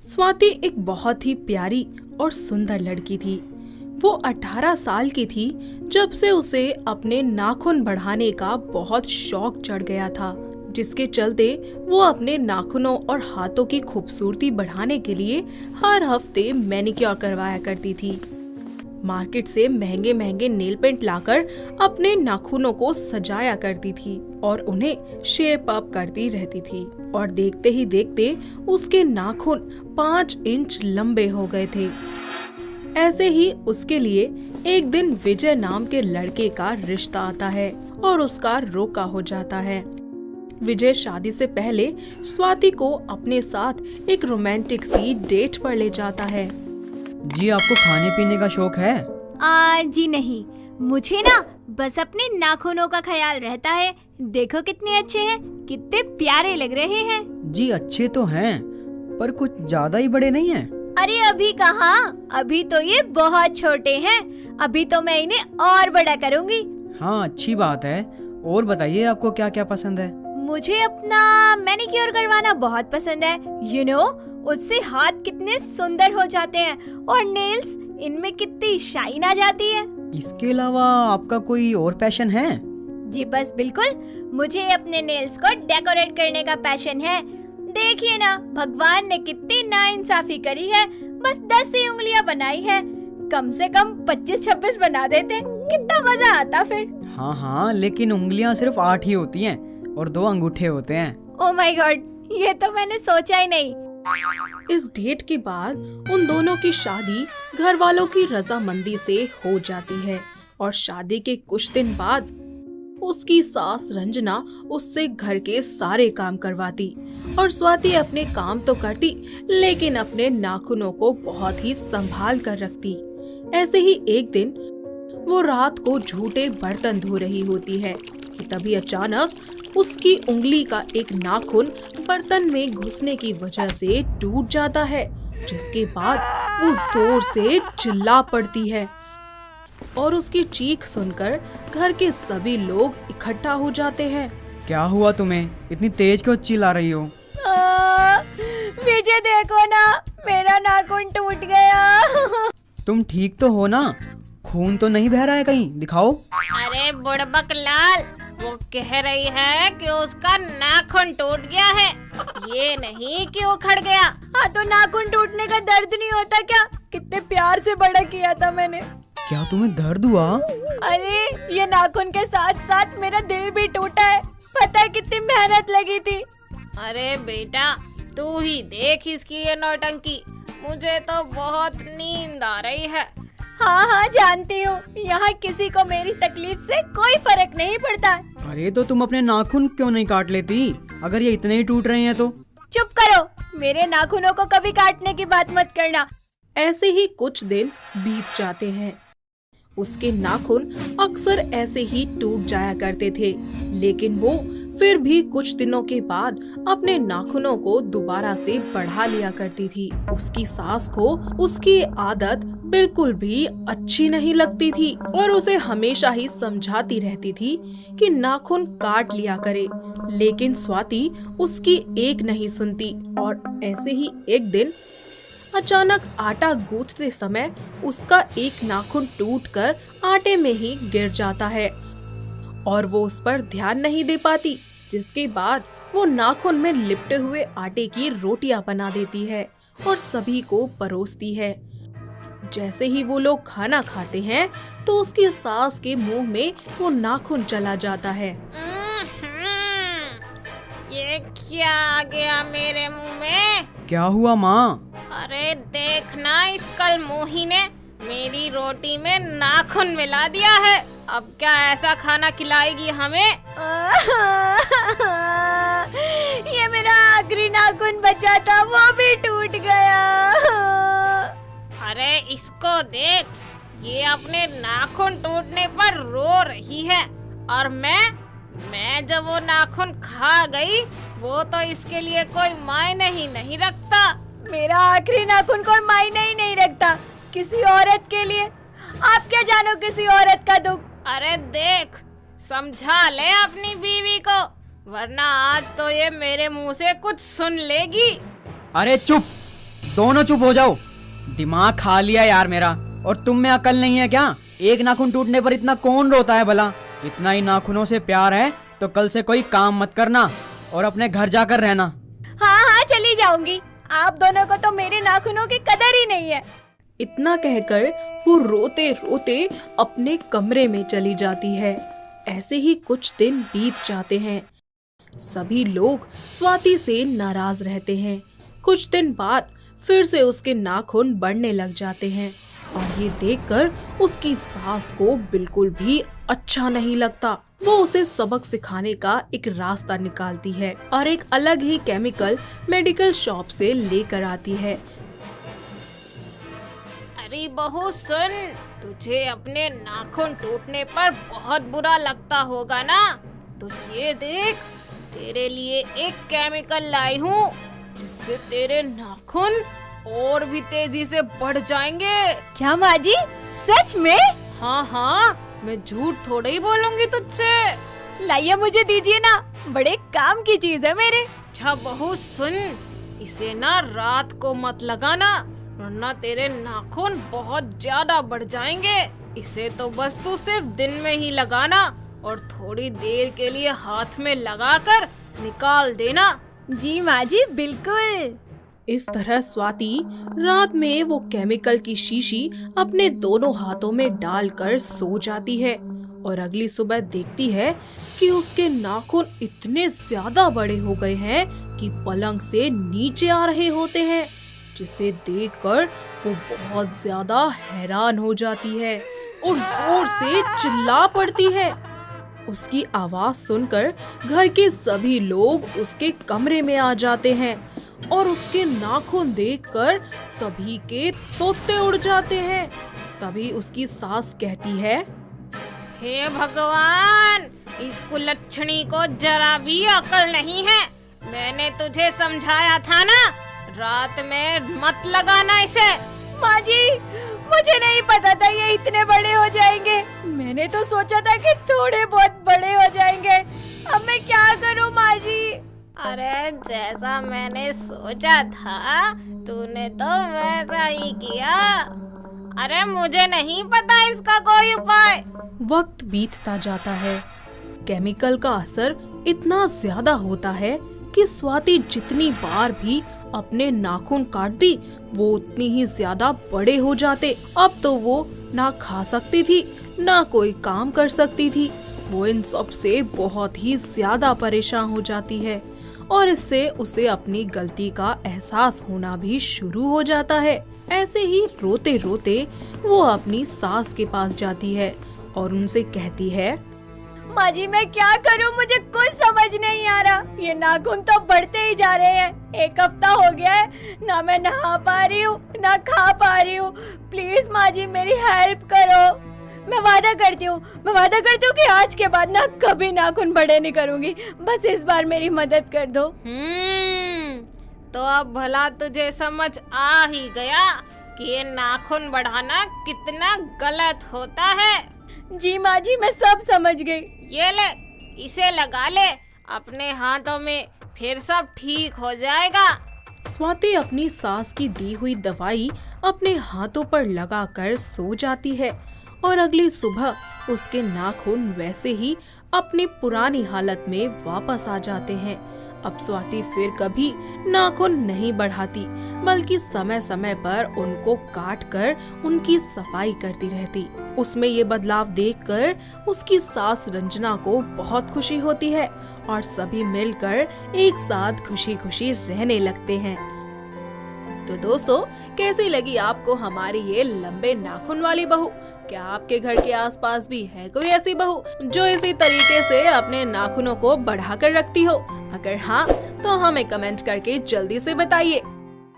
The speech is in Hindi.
स्वाति एक बहुत ही प्यारी और सुंदर लड़की थी। वो 18 साल की थी जब से उसे अपने नाखून बढ़ाने का बहुत शौक चढ़ गया था, जिसके चलते वो अपने नाखूनों और हाथों की खूबसूरती बढ़ाने के लिए हर हफ्ते मैनिक्योर करवाया करती थी। मार्केट से महंगे महंगे नेल पेंट लाकर अपने नाखूनों को सजाया करती थी और उन्हें शेप अप करती रहती थी, और देखते ही देखते उसके नाखून 5 इंच लंबे हो गए थे। ऐसे ही उसके लिए एक दिन विजय नाम के लड़के का रिश्ता आता है और उसका रोका हो जाता है। विजय शादी से पहले स्वाति को अपने साथ एक रोमांटिक सी डेट पर ले जाता है। जी, आपको खाने पीने का शौक है? जी नहीं, मुझे ना बस अपने नाखूनों का ख्याल रहता है। देखो कितने अच्छे हैं, कितने प्यारे लग रहे हैं। जी अच्छे तो हैं, पर कुछ ज्यादा ही बड़े नहीं हैं। अरे अभी कहाँ, अभी तो ये बहुत छोटे हैं। अभी तो मैं इन्हें और बड़ा करूँगी। हाँ, अच्छी बात है। और बताइए, आपको क्या क्या पसंद है? मुझे अपना मैनिक्योर करवाना बहुत पसंद है। उससे हाथ कितने सुंदर हो जाते हैं और नेल्स, इनमें कितनी शाइन आ जाती है। इसके अलावा आपका कोई और पैशन है? जी बस बिल्कुल, मुझे अपने नेल्स को डेकोरेट करने का पैशन है। देखिए ना, भगवान ने कितनी नाइंसाफी करी है। बस 10 ही उंगलियां बनाई है, कम से कम 25-26 बना देते, कितना मजा आता फिर। हाँ, लेकिन उंगलियां सिर्फ 8 ही होती हैं और 2 अंगूठे होते हैं। ओह माय गॉड, ये तो मैंने सोचा ही नहीं। इस डेट के बाद उन दोनों की शादी घर वालों की रजामंदी से हो जाती है, और शादी के कुछ दिन बाद उसकी सास रंजना उससे घर के सारे काम करवाती, और स्वाति अपने काम तो करती लेकिन अपने नाखूनों को बहुत ही संभाल कर रखती। ऐसे ही एक दिन वो रात को झूठे बर्तन धो रही होती है कि तभी अचानक उसकी उंगली का एक नाखून बर्तन में घुसने की वजह से टूट जाता है, जिसके बाद वो जोर से चिल्ला पड़ती है और उसकी चीख सुनकर घर के सभी लोग इकट्ठा हो जाते हैं। क्या हुआ तुम्हें? इतनी तेज क्यों चिल्ला रही हो? विजय देखो ना, मेरा नाखून टूट गया। तुम ठीक तो हो ना? खून तो नहीं बह रहा है कहीं? दिखाओ। अरे बुड़बक लाल, वो कह रही है कि उसका नाखून टूट गया है, ये नहीं कि उखड़ गया। हाँ तो नाखून टूटने का दर्द नहीं होता क्या? कितने प्यार से बड़ा किया था मैंने। क्या तुम्हें दर्द हुआ? अरे ये नाखून के साथ साथ मेरा दिल भी टूटा है। पता है कितनी मेहनत लगी थी। अरे बेटा, तू ही देख इसकी ये नौटंकी, मुझे तो बहुत नींद आ रही है। हाँ जानती हूँ, यहाँ किसी को मेरी तकलीफ से कोई फर्क नहीं पड़ता। अरे तो तुम अपने नाखून क्यों नहीं काट लेती, अगर ये इतने ही टूट रहे हैं तो? चुप करो, मेरे नाखूनों को कभी काटने की बात मत करना। ऐसे ही कुछ दिन बीत जाते हैं। उसके नाखून अक्सर ऐसे ही टूट जाया करते थे, लेकिन वो फिर भी कुछ दिनों के बाद अपने नाखूनों को दोबारा से बढ़ा लिया करती थी। उसकी सास को उसकी आदत बिल्कुल भी अच्छी नहीं लगती थी और उसे हमेशा ही समझाती रहती थी कि नाखून काट लिया करे, लेकिन स्वाति उसकी एक नहीं सुनती। और ऐसे ही एक दिन अचानक आटा गूंथते समय उसका एक नाखून टूटकर आटे में ही गिर जाता है और वो उस पर ध्यान नहीं दे पाती, जिसके बाद वो नाखून में लिपटे हुए आटे की रोटियां बना देती है और सभी को परोसती है। जैसे ही वो लोग खाना खाते हैं तो उसकी सास के मुंह में वो नाखून चला जाता है। ये क्या आ गया मेरे मुंह में? क्या हुआ माँ? अरे देखना, इस कल मोही ने मेरी रोटी में नाखून मिला दिया है। अब क्या ऐसा खाना खिलाएगी हमें? ये मेरा आखिरी नाखून बचा था, वो भी टूट गया। अरे इसको देख, ये अपने नाखून टूटने पर रो रही है, और मैं जब वो नाखून खा गई, वो तो इसके लिए कोई मायने ही नहीं रखता। मेरा आखिरी नाखून कोई मायने ही नहीं रखता किसी औरत के लिए। आप क्या जानो किसी औरत का दुख। अरे देख, समझा ले अपनी बीवी को, वरना आज तो ये मेरे मुंह से कुछ सुन लेगी। अरे चुप, दोनों चुप हो जाओ। दिमाग खा लिया यार मेरा। और तुम में अकल नहीं है क्या? एक नाखून टूटने पर इतना कौन रोता है भला? इतना ही नाखूनों से प्यार है तो कल से कोई काम मत करना और अपने घर जाकर रहना। हाँ हाँ चली जाऊंगी। आप दोनों को तो मेरे नाखूनों की कदर ही नहीं है। इतना कहकर वो रोते रोते अपने कमरे में चली जाती है। ऐसे ही कुछ दिन बीत जाते हैं। सभी लोग स्वाति से नाराज रहते हैं। कुछ दिन बाद फिर से उसके नाखून बढ़ने लग जाते हैं और ये देखकर उसकी सास को बिल्कुल भी अच्छा नहीं लगता। वो उसे सबक सिखाने का एक रास्ता निकालती है और एक अलग ही केमिकल मेडिकल शॉप से लेकर आती है। अरे बहू सुन, तुझे अपने नाखून टूटने पर बहुत बुरा लगता होगा ना? तो ये देख, तेरे लिए एक केमिकल लाई हूँ जिससे तेरे नाखून और भी तेजी से बढ़ जाएंगे। क्या माँ जी, सच में? हाँ हाँ, मैं झूठ थोड़ा ही बोलूंगी तुझसे। लाइए मुझे दीजिए ना, बड़े काम की चीज है मेरे। अच्छा बहू सुन, इसे ना रात को मत लगाना वरना तेरे नाखून बहुत ज्यादा बढ़ जाएंगे। इसे तो बस तू सिर्फ दिन में ही लगाना और थोड़ी देर के लिए हाथ में लगाकर निकाल देना। जी माँ जी, बिल्कुल। इस तरह स्वाति रात में वो केमिकल की शीशी अपने दोनों हाथों में डालकर सो जाती है और अगली सुबह देखती है कि उसके नाखून इतने ज्यादा बड़े हो गए हैं कि पलंग से नीचे आ रहे होते हैं, जिसे देखकर वो बहुत ज्यादा हैरान हो जाती है और जोर से चिल्ला पड़ती है। उसकी आवाज सुनकर घर के सभी लोग उसके कमरे में आ जाते हैं और उसके नाखून देखकर सभी के तोते उड़ जाते हैं। तभी उसकी सास कहती है, हे भगवान, इस कुलच्छनी को जरा भी अकल नहीं है। मैंने तुझे समझाया था ना, रात में मत लगाना इसे। माँ जी, मुझे नहीं पता था ये इतने बड़े हो जाएंगे। मैंने तो सोचा था कि थोड़े बहुत बड़े हो जाएंगे। अब मैं क्या करूँ माँ जी? अरे जैसा मैंने सोचा था तूने तो वैसा ही किया। अरे मुझे नहीं पता इसका कोई उपाय। वक्त बीतता जाता है। केमिकल का असर इतना ज्यादा होता है कि स्वाति जितनी बार भी अपने नाखून काटती वो उतनी ही ज्यादा बड़े हो जाते। अब तो वो ना खा सकती थी ना कोई काम कर सकती थी। वो इन सब से बहुत ही ज्यादा परेशान हो जाती है और इससे उसे अपनी गलती का एहसास होना भी शुरू हो जाता है। ऐसे ही रोते रोते वो अपनी सास के पास जाती है और उनसे कहती है, माँ जी मैं क्या करूँ, मुझे कुछ समझ नहीं आ रहा। ये नाखून तो बढ़ते ही जा रहे हैं। एक हफ्ता हो गया है, ना मैं नहा पा रही हूँ ना खा पा रही हूँ। प्लीज माँ जी मेरी हेल्प करो। मैं वादा करती हूँ कि आज के बाद ना कभी नाखून बड़े नहीं करूँगी। बस इस बार मेरी मदद कर दो। तो अब भला तुझे समझ आ ही गया कि ये नाखून बढ़ाना कितना गलत होता है। जी माँ जी, मैं सब समझ गई। ये ले, इसे लगा ले अपने हाथों में, फिर सब ठीक हो जाएगा। स्वाति अपनी सास की दी हुई दवाई अपने हाथों पर लगाकर सो जाती है और अगली सुबह उसके नाखून वैसे ही अपनी पुरानी हालत में वापस आ जाते हैं। अब स्वाति फिर कभी नाखून नहीं बढ़ाती, बल्कि समय समय पर उनको काट कर उनकी सफाई करती रहती। उसमें ये बदलाव देखकर उसकी सास रंजना को बहुत खुशी होती है और सभी मिलकर एक साथ खुशी खुशी रहने लगते हैं। तो दोस्तों, कैसी लगी आपको हमारी ये लंबे नाखून वाली बहू? क्या आपके घर के आसपास भी है कोई ऐसी बहू जो इसी तरीके से अपने नाखूनों को बढ़ाकर रखती हो? अगर हाँ, तो हमें कमेंट करके जल्दी से बताइए।